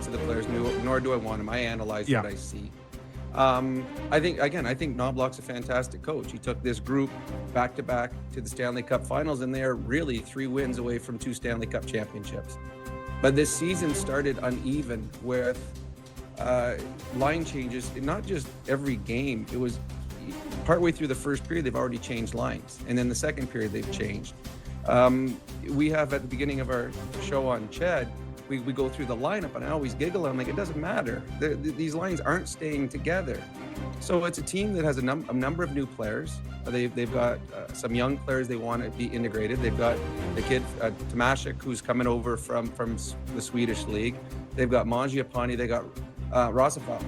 to the players, nor do I want him. I analyze Yeah. what I see. I think Knobloch's a fantastic coach. He took this group back to back to the Stanley Cup Finals, and they are really 3 wins away from 2 Stanley Cup championships. But this season started uneven with line changes. Not just every game. It was partway through the first period, they've already changed lines, and then the second period they've changed. We have at the beginning of our show on Ched, we go through the lineup, and I always giggle. I'm like, it doesn't matter. These lines aren't staying together. So it's a team that has a number of new players. They've got some young players they want to be integrated. They've got the kid Tomashik, who's coming over from the Swedish league. They've got Mangiapane. They got Roslovic.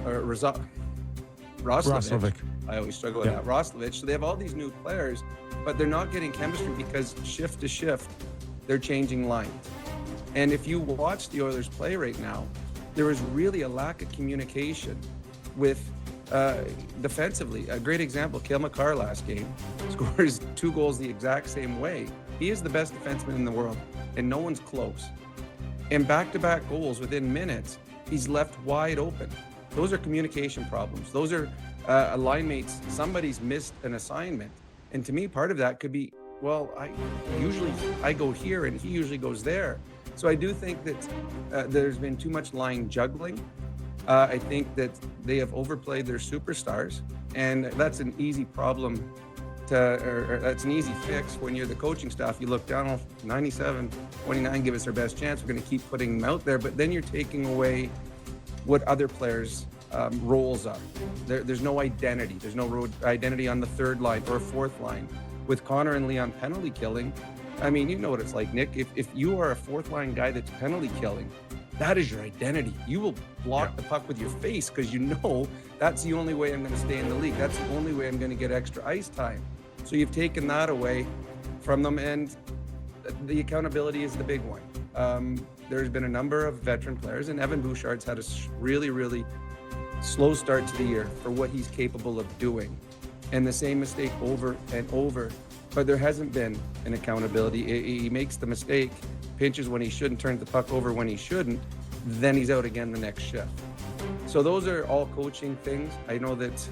I always struggle with that. Roslovic. So they have all these new players, but they're not getting chemistry because shift to shift, they're changing lines. And if you watch the Oilers play right now, there is really a lack of communication with defensively. A great example, Cale Makar last game scores 2 goals the exact same way. He is the best defenseman in the world, and no one's close. And back-to-back goals within minutes, he's left wide open. Those are communication problems. Those are line mates. Somebody's missed an assignment. And to me, part of that could be, well, I go here and he usually goes there. So I do think that there's been too much line juggling. I think that they have overplayed their superstars, and that's an easy problem or that's an easy fix when you're the coaching staff. You look down, 97-29, give us our best chance. We're going to keep putting them out there, but then you're taking away what other players' roles are. There's no identity. There's no identity on the third line or fourth line. With Connor and Leon penalty killing, I mean, you know what it's like, Nick. If you are a fourth line guy that's penalty killing, that is your identity. You will block the puck with your face because you know that's the only way I'm going to stay in the league. That's the only way I'm going to get extra ice time. So you've taken that away from them, and the accountability is the big one. There's been a number of veteran players, and Evan Bouchard's had a really, really slow start to the year for what he's capable of doing. And the same mistake over and over. But there hasn't been an accountability. He makes the mistake, pinches when he shouldn't, turns the puck over when he shouldn't, then he's out again the next shift. So those are all coaching things. I know that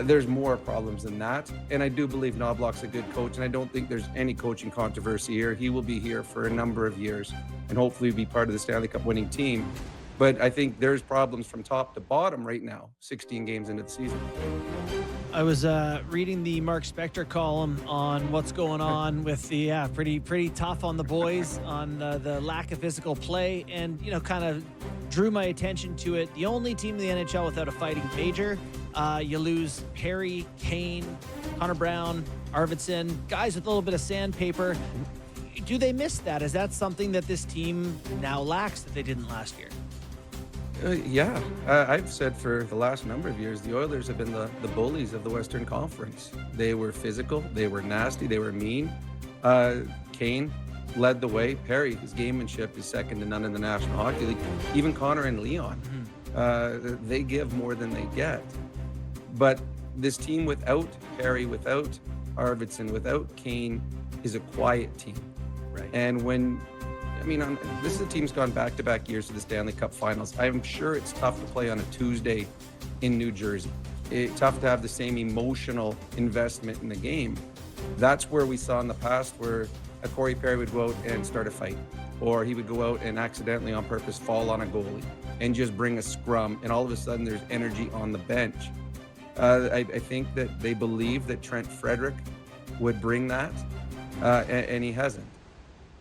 there's more problems than that. And I do believe Knobloch's a good coach, and I don't think there's any coaching controversy here. He will be here for a number of years and hopefully be part of the Stanley Cup winning team. But I think there's problems from top to bottom right now, 16 games into the season. I was reading the Mark Spector column on what's going on with the pretty tough on the boys on the lack of physical play, and kind of drew my attention to it. The only team in the NHL without a fighting major. You lose Perry, Kane, Connor Brown, Arvidsson, guys with a little bit of sandpaper. Do they miss that? Is that something that this team now lacks that they didn't last year? I've said for the last number of years, the Oilers have been the bullies of the Western Conference. They were physical, they were nasty, they were mean. Kane led the way. Perry, his gamemanship is second to none in the National Hockey League. Even Connor and Leon, they give more than they get. But this team without Perry, without Arvidsson, without Kane, is a quiet team. Right. And this is a team's gone back-to-back years to the Stanley Cup Finals. I'm sure it's tough to play on a Tuesday in New Jersey. It's tough to have the same emotional investment in the game. That's where we saw in the past where a Corey Perry would go out and start a fight, or he would go out and accidentally on purpose fall on a goalie and just bring a scrum, and all of a sudden there's energy on the bench. I think that they believe that Trent Frederick would bring that, and he hasn't.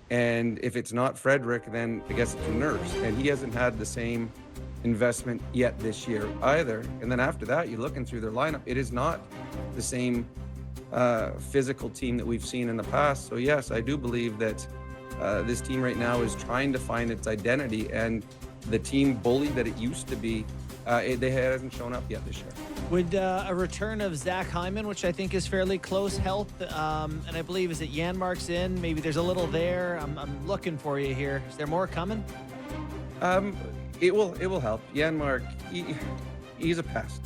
And if it's not Frederick, then I guess it's Nurse. And he hasn't had the same investment yet this year either. And then after that, you're looking through their lineup. It is not the same physical team that we've seen in the past. So yes, I do believe that this team right now is trying to find its identity. And the team bully that it used to be, it hasn't shown up yet this year. Would a return of Zach Hyman, which I think is fairly close, help? And I believe, is it Janmark's in? Maybe there's a little there. I'm looking for you here. Is there more coming? It will help. Janmark, he's a pest.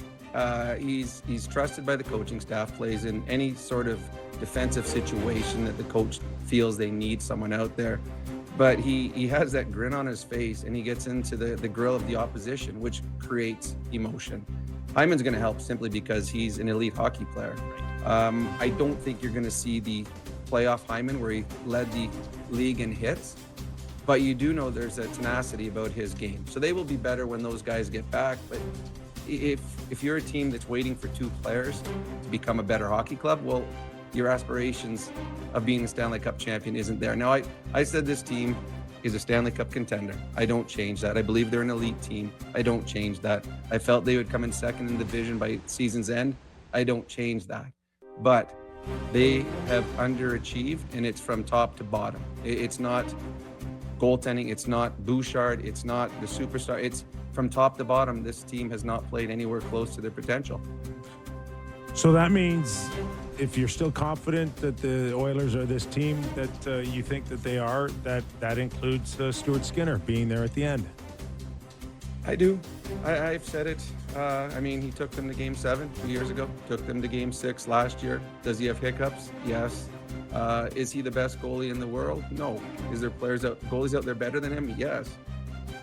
He's trusted by the coaching staff, plays in any sort of defensive situation that the coach feels they need someone out there. but he has that grin on his face, and he gets into the grill of the opposition, which creates emotion. Hyman's going to help simply because he's an elite hockey player. I don't think you're going to see the playoff Hyman where he led the league in hits, but you do know there's a tenacity about his game. So they will be better when those guys get back. But if you're a team that's waiting for two players to become a better hockey club, well, your aspirations of being a Stanley Cup champion isn't there. Now, I said this team is a Stanley Cup contender. I don't change that. I believe they're an elite team. I don't change that. I felt they would come in second in the division by season's end. I don't change that. But they have underachieved, and it's from top to bottom. It's not goaltending. It's not Bouchard. It's not the superstar. It's from top to bottom. This team has not played anywhere close to their potential. So that means if you're still confident that the Oilers are this team that you think that they are, that includes Stuart Skinner being there at the end. I do. I've said it. I mean, he took them to Game 7 2 years ago, took them to Game 6 last year. Does he have hiccups? Yes. Is he the best goalie in the world? No. Is there goalies out there better than him? Yes.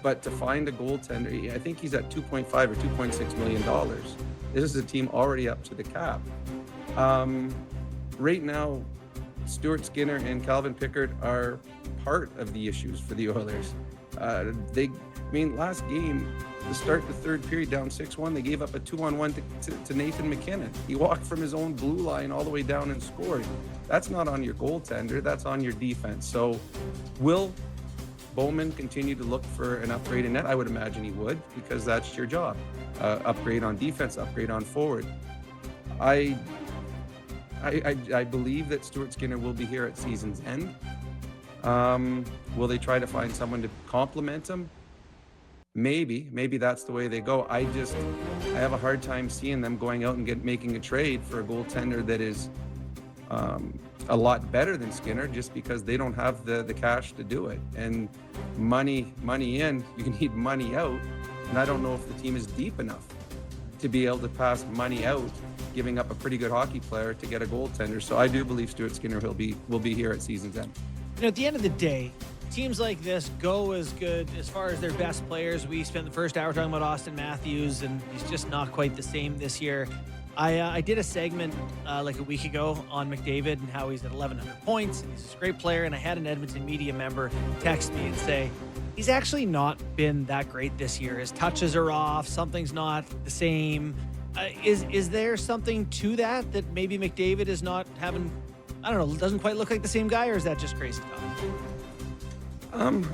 But to find a goaltender, I think he's at $2.5 or $2.6 million. This is a team already up to the cap. Right now, Stuart Skinner and Calvin Pickard are part of the issues for the Oilers. Last game, to start the third period down 6-1, they gave up a 2-on-1 to Nathan McKinnon. He walked from his own blue line all the way down and scored. That's not on your goaltender, that's on your defense. So will Bowman continue to look for an upgrade in net? I would imagine he would, because that's your job. Upgrade on defense, upgrade on forward. I believe that Stuart Skinner will be here at season's end. Will they try to find someone to complement him? Maybe that's the way they go. I have a hard time seeing them going out and making a trade for a goaltender that is a lot better than Skinner, just because they don't have the cash to do it. And money in, you need money out. And I don't know if the team is deep enough to be able to pass money out, giving up a pretty good hockey player to get a goaltender. So I do believe Stuart Skinner will be here at season's end. At the end of the day, teams like this go as good as far as their best players. We spent the first hour talking about Austin Matthews, and he's just not quite the same this year. I did a segment like a week ago on McDavid and how he's at 1,100 points, and he's a great player, and I had an Edmonton media member text me and say, he's actually not been that great this year. His touches are off. Something's not the same. Is there something to that maybe McDavid is not having, I don't know, doesn't quite look like the same guy, or is that just crazy talk?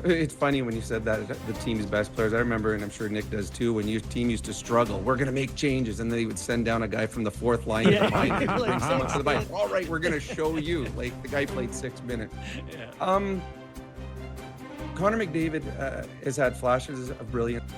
It's funny when you said that, the team's best players. I remember, and I'm sure Nick does too, when your team used to struggle, we're going to make changes, and they would send down a guy from the fourth line to behind him, bring someone to the line. All right, we're going to show you. Like, the guy played 6 minutes. Yeah. Connor McDavid has had flashes of brilliance.